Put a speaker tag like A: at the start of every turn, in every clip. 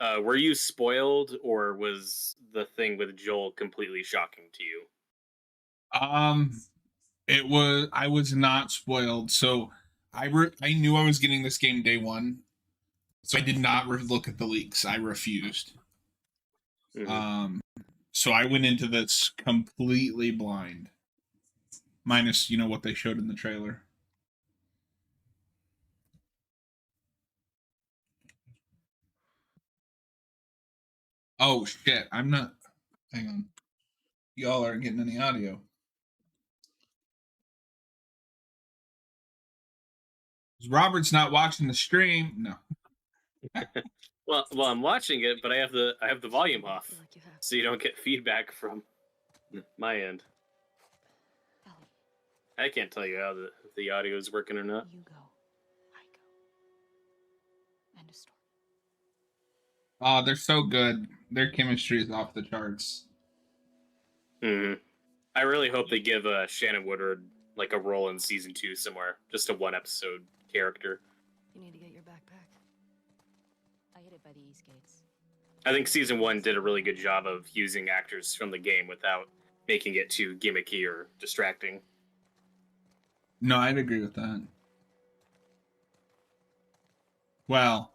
A: Were you spoiled, or was the thing with Joel completely shocking to you?
B: Um, I was not spoiled, so I knew I was getting this game day one, so I did not look at the leaks. I refused.
A: Hmm.
B: Um, so I went into this completely blind, minus what they showed in the trailer. Oh shit! I'm not. Hang on. Y'all aren't getting any audio. Robert's not watching the stream. No.
A: Well, I'm watching it, but I have the volume off,
C: Like you have.
A: so you don't get feedback from my end.
C: Ellie,
A: I can't tell you how the audio is working or not.
C: you go. I go. End of story.
B: Oh, they're so good. Their chemistry is off the charts.
A: Hmm. I really hope they give Shannon Woodward like a role in season 2 somewhere, just a one episode character.
C: You need to get your backpack. I hid it by the east gates.
A: I think season 1 did a really good job of using actors from the game without making it too gimmicky or distracting.
B: No, I'd agree with that. Well,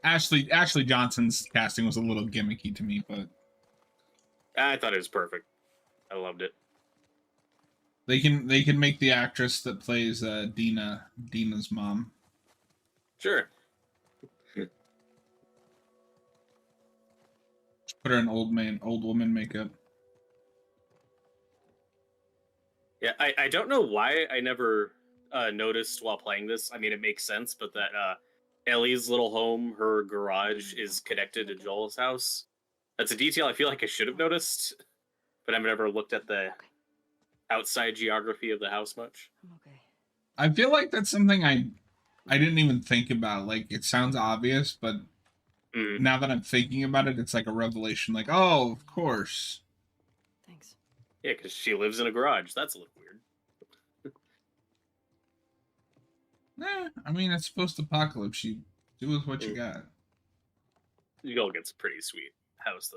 B: Ashley Johnson's casting was a little gimmicky to me, but
A: I thought it was perfect. I loved it.
B: they can make the actress that plays Dina's mom.
A: Sure.
B: Just put her in old woman makeup.
A: Yeah, I don't know why I never noticed while playing this. I mean, it makes sense, but that Ellie's little home, her garage, is connected to Joel's house. That's a detail I feel like I should have noticed, but I've never looked at the
C: Okay.
A: outside geography of the house much.
C: I'm okay.
B: I feel like that's something I didn't even think about. Like it sounds obvious, but now that I'm thinking about it, it's like a revelation. Like, oh, of course.
C: Thanks.
A: Yeah, because she lives in a garage. That's a little weird.
B: I mean, it's post-apocalypse. You do with what you got.
A: Joel gets a pretty sweet house,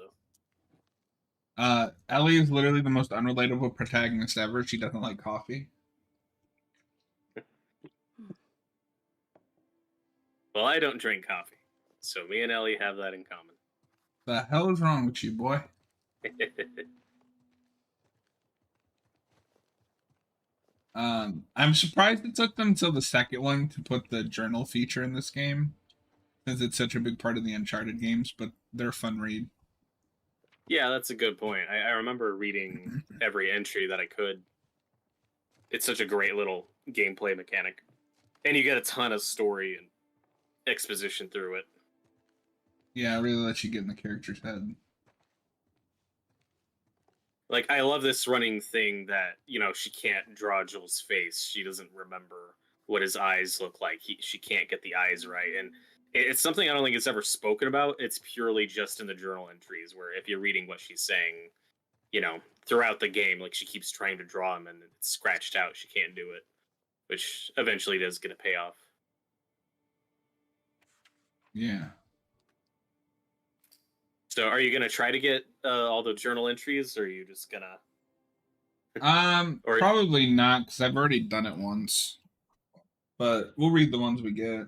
A: though.
B: Ellie is literally the most unrelatable protagonist ever. She doesn't like coffee.
A: Well, I don't drink coffee, so me and Ellie have that in common.
B: The hell is wrong with you, boy? I'm surprised it took them till the second one to put the journal feature in this game, since it's such a big part of the Uncharted games. But they're a fun read.
A: Yeah, that's a good point. I remember reading every entry that I could. It's such a great little gameplay mechanic. And you get a ton of story and exposition through it.
B: Yeah, it really lets you get in the character's head.
A: Like, I love this running thing that, she can't draw Joel's face. She doesn't remember what his eyes look like. She can't get the eyes right. And it's something I don't think it's ever spoken about. It's purely just in the journal entries, where if you're reading what she's saying, throughout the game, like she keeps trying to draw him and it's scratched out. She can't do it, which eventually does get a payoff.
B: Yeah.
A: So, are you gonna try to get all the journal entries, or are you just gonna? Or
B: Probably not, because I've already done it once. But we'll read the ones we get.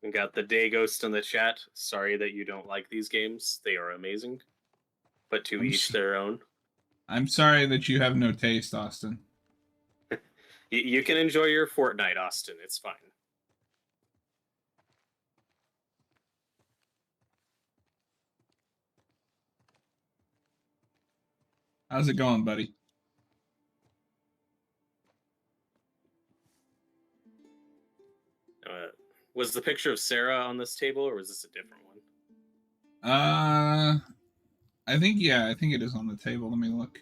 A: we got the Day Ghost in the chat. Sorry that you don't like these games. They are amazing, but to each their own.
B: I'm sorry that you have no taste, Austin.
A: You can enjoy your Fortnite, Austin. It's fine.
B: How's it going, buddy?
A: Was the picture of Sarah on this table, or was this a different one?
B: I think it is on the table. Let me look.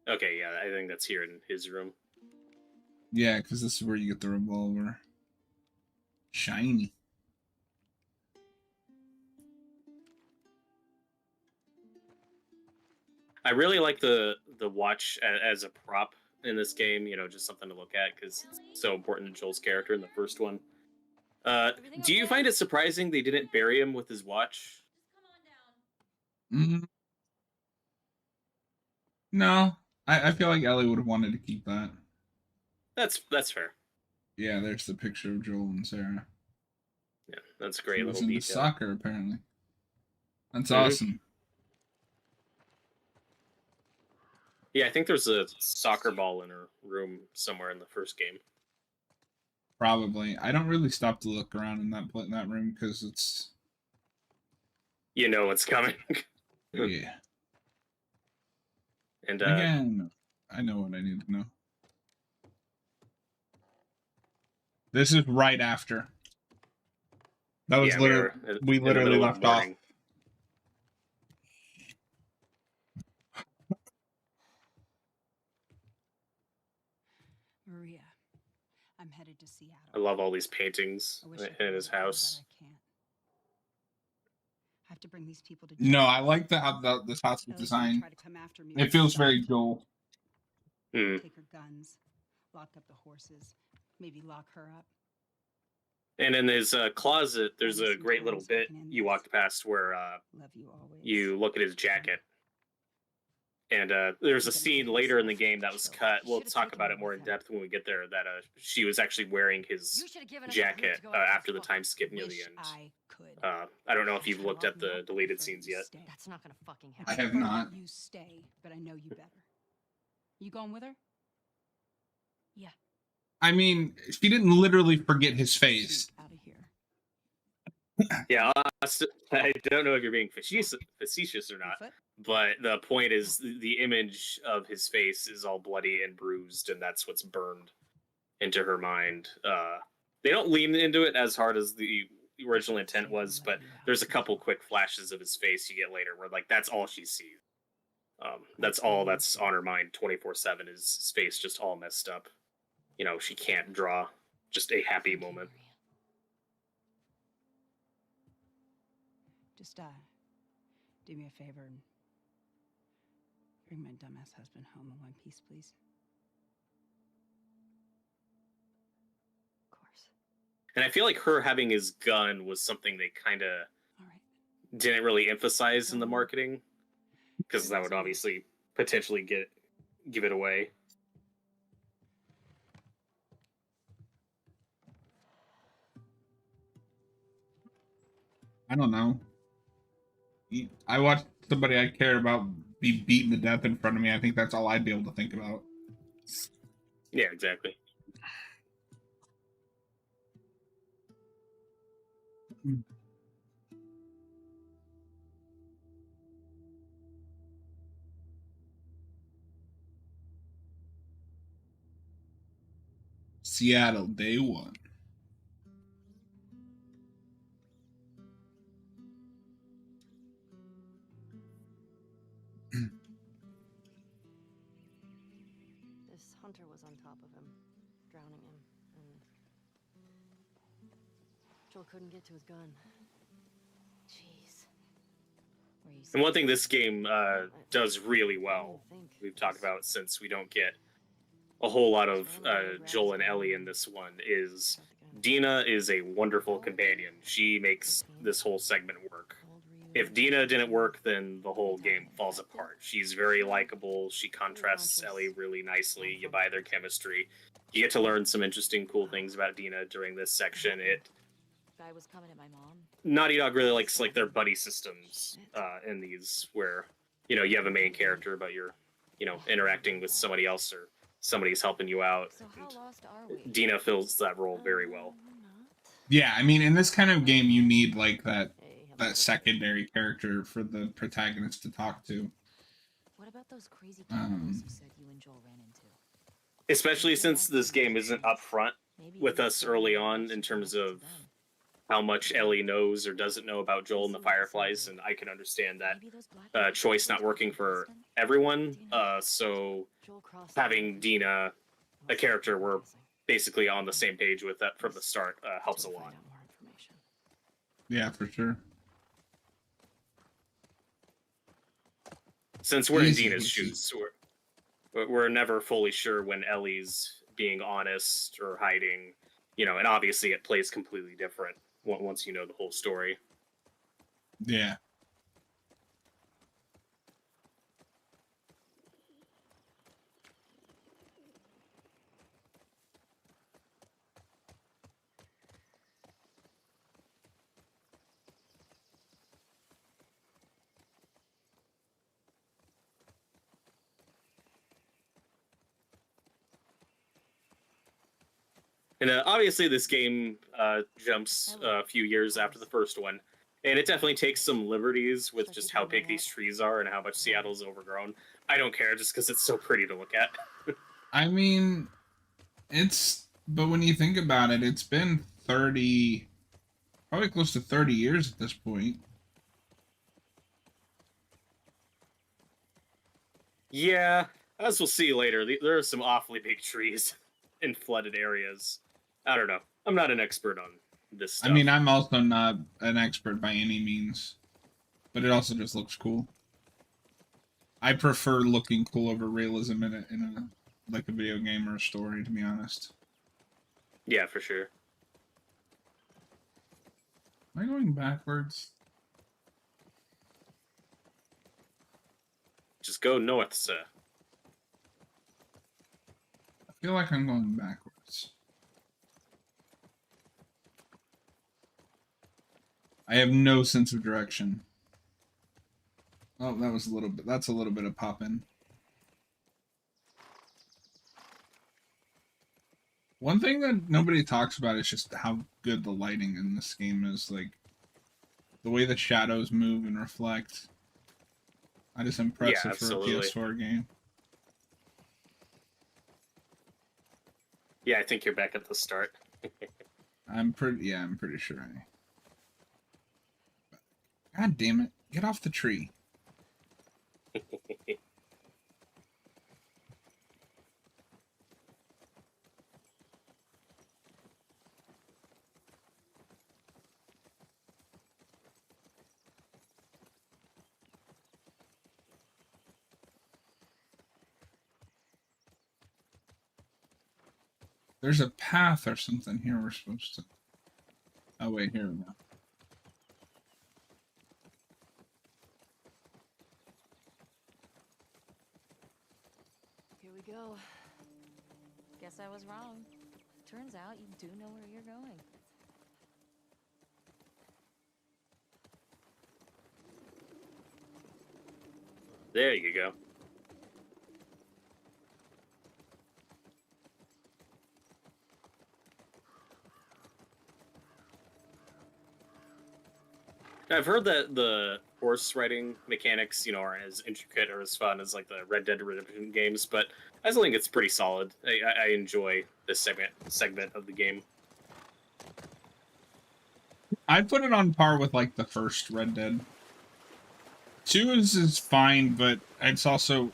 A: Okay, yeah, I think that's here in his room.
B: Yeah, because this is where you get the revolver. Shiny.
A: I really like the watch as a prop in this game. You know, just something to look at because it's so important to Joel's character in the first one. Do you find it surprising they didn't bury him with his watch?
B: Mm, no, I feel like Ellie would have wanted to keep that.
A: That's fair.
B: Yeah, there's the picture of Joel and Sarah.
A: Yeah, that's a
B: She
A: great
B: was
A: little
B: into
A: detail.
B: soccer, apparently. That's
A: Mhm.
B: awesome.
A: Yeah, I think there's a soccer ball in her room somewhere in the first game.
B: Probably. I don't really stop to look around in that room because it's
A: You know what's coming.
B: yeah.
A: And
B: Again, I know what I need to know. This is right after. That was
A: yeah,
B: literally we
A: in the
B: literally
A: middle of
B: left off.
A: morning.
D: Maria, I'm headed to Seattle.
A: I love all these paintings
D: I wish I
A: in
D: could
A: his
D: go, but
A: house.
D: I can't. I have to bring these people to
B: No,
D: justice.
B: I like this house was
D: Ellie's gonna
B: designed.
D: try to come after me
B: It
D: with
B: feels
D: stuff.
B: very Joel.
A: Hmm.
D: Take her guns, lock up the horses, maybe lock her up.
A: And in his closet, there's
D: Maybe
A: a great little
D: sometimes we
A: bit
D: can end
A: you
D: this.
A: walked past where
D: Love you always.
A: you look at his jacket. And there's a scene later in the game that was cut. We'll talk about it more in depth when we get there. That she was actually wearing his jacket after the time skip near the end.
D: I could.
A: I don't know if you've looked at the deleted scenes yet.
C: That's not gonna fucking
B: I
C: happen.
B: have not.
D: You stay, but I know you better. You going with her?
C: Yeah.
B: I mean, she didn't literally forget his face.
D: Out of here.
A: Yeah, I don't know if you're being facetious or not,
D: Your foot?
A: but the point is the image of his face is all bloody and bruised, and that's what's burned into her mind. They don't lean into it as hard as the original intent was, but there's a couple quick flashes of his face you get later where like that's all she sees. That's all that's on her mind 24/7 is his face just all messed up. You know, she can't draw just a happy
C: Thank you,
A: moment.
C: Maria.
D: Just do me a favor and bring my dumbass husband home in one piece, please.
C: Of course.
A: And I feel like her having his gun was something they kind of
D: All right.
A: didn't really emphasize in the marketing because that would obviously potentially give it away.
B: I don't know. I watched somebody I care about be beaten to death in front of me. I think that's all I'd be able to think about.
A: Yeah, exactly.
B: Seattle, day one.
C: This hunter was on top of him, drowning him, and Joel couldn't get to his gun. Jeez.
A: And one thing this game does really well, we've talked about since we don't get a whole lot of Joel and Ellie in this one, is Dina is a wonderful companion. She makes this whole segment work. If Dina didn't work, then the whole game falls apart. She's very likable. She contrasts Ellie really nicely. You buy their chemistry. You get to learn some interesting, cool things about Dina during this section.
C: Guy was coming at my mom.
A: Naughty Dog really likes like their buddy systems in these, where you have a main character, but you're interacting with somebody else or somebody's helping you out.
C: So how lost are we?
A: Dina fills that role very well.
B: Yeah, I mean, in this kind of game, you need like that
C: Hey, how about this?
B: secondary character for the protagonist to talk to.
C: What about those crazy cannibals you said you and Joel ran into?
A: Especially since this game isn't upfront
C: Maybe
A: with
C: you
A: us
C: could
A: early
C: relate
A: on
C: to
A: in terms
C: them.
A: of how much Ellie knows or doesn't know about Joel and the Fireflies, and I can understand that
C: Maybe those black
A: choice not working for everyone. So
C: Joel crossed
A: having
C: the
A: Dina, a
C: line.
A: character we're basically on the same page with that from the start, helps a
C: We'll
A: lot.
C: find out more information.
B: Yeah, for sure.
A: Since we're in
B: Easy,
A: Dina's
B: easy.
A: shoes, we're never fully sure when Ellie's being honest or hiding, and obviously it plays completely different once you know the whole story.
B: Yeah.
A: And obviously, this game jumps a few years after the first one, and it definitely takes some liberties with just how big these trees are and how much Seattle's overgrown. I don't care, just because it's so pretty to look at.
B: I mean, but when you think about it, it's been 30, probably close to 30 years at this point.
A: Yeah, as we'll see later, there are some awfully big trees in flooded areas. I don't know. I'm not an expert on this stuff.
B: I mean, I'm also not an expert by any means, but it also just looks cool. I prefer looking cool over realism in a like a video game or a story, to be honest.
A: Yeah, for sure.
B: Am I going backwards?
A: Just go north, sir.
B: I feel like I'm going backwards. I have no sense of direction. Oh, that's a little bit of popping. One thing that nobody talks about is just how good the lighting in this game is. Like, the way the shadows move and reflect. That is impressive for a PS4 game.
A: Yeah, I think you're back at the start.
B: I'm pretty sure God damn it. Get off the tree. There's a path or something here we're supposed to... Oh, wait, here we go.
C: Here we go. Guess I was wrong. Turns out you do know where you're going.
A: There you go. I've heard that the horse riding mechanics, aren't as intricate or as fun as like the Red Dead Redemption games, but I still think it's pretty solid. I enjoy this segment of the game.
B: I'd put it on par with like the first Red Dead. 2 is fine, but it's also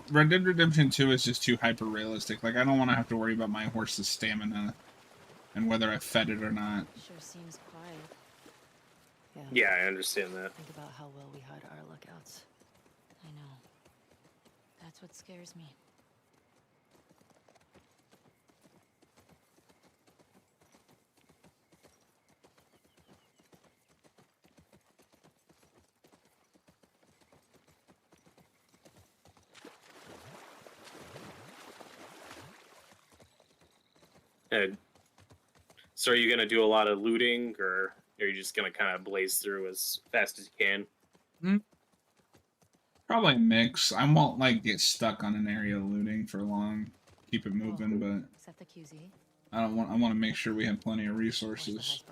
B: Red Dead Redemption 2 is just too hyper realistic. Like, I don't want to have to worry about my horse's stamina and whether I fed it or not.
C: Sure seems quiet.
A: Yeah, I understand that.
C: Think about how well we hide our lookouts. I know. That's what scares me.
A: So are you going to do a lot of looting, or are you just going to kind of blaze through as fast as you can?
B: Probably a mix. I won't like get stuck on an area looting for long. Keep it moving, but
C: Except the QZ.
B: I want to make sure we have plenty of resources.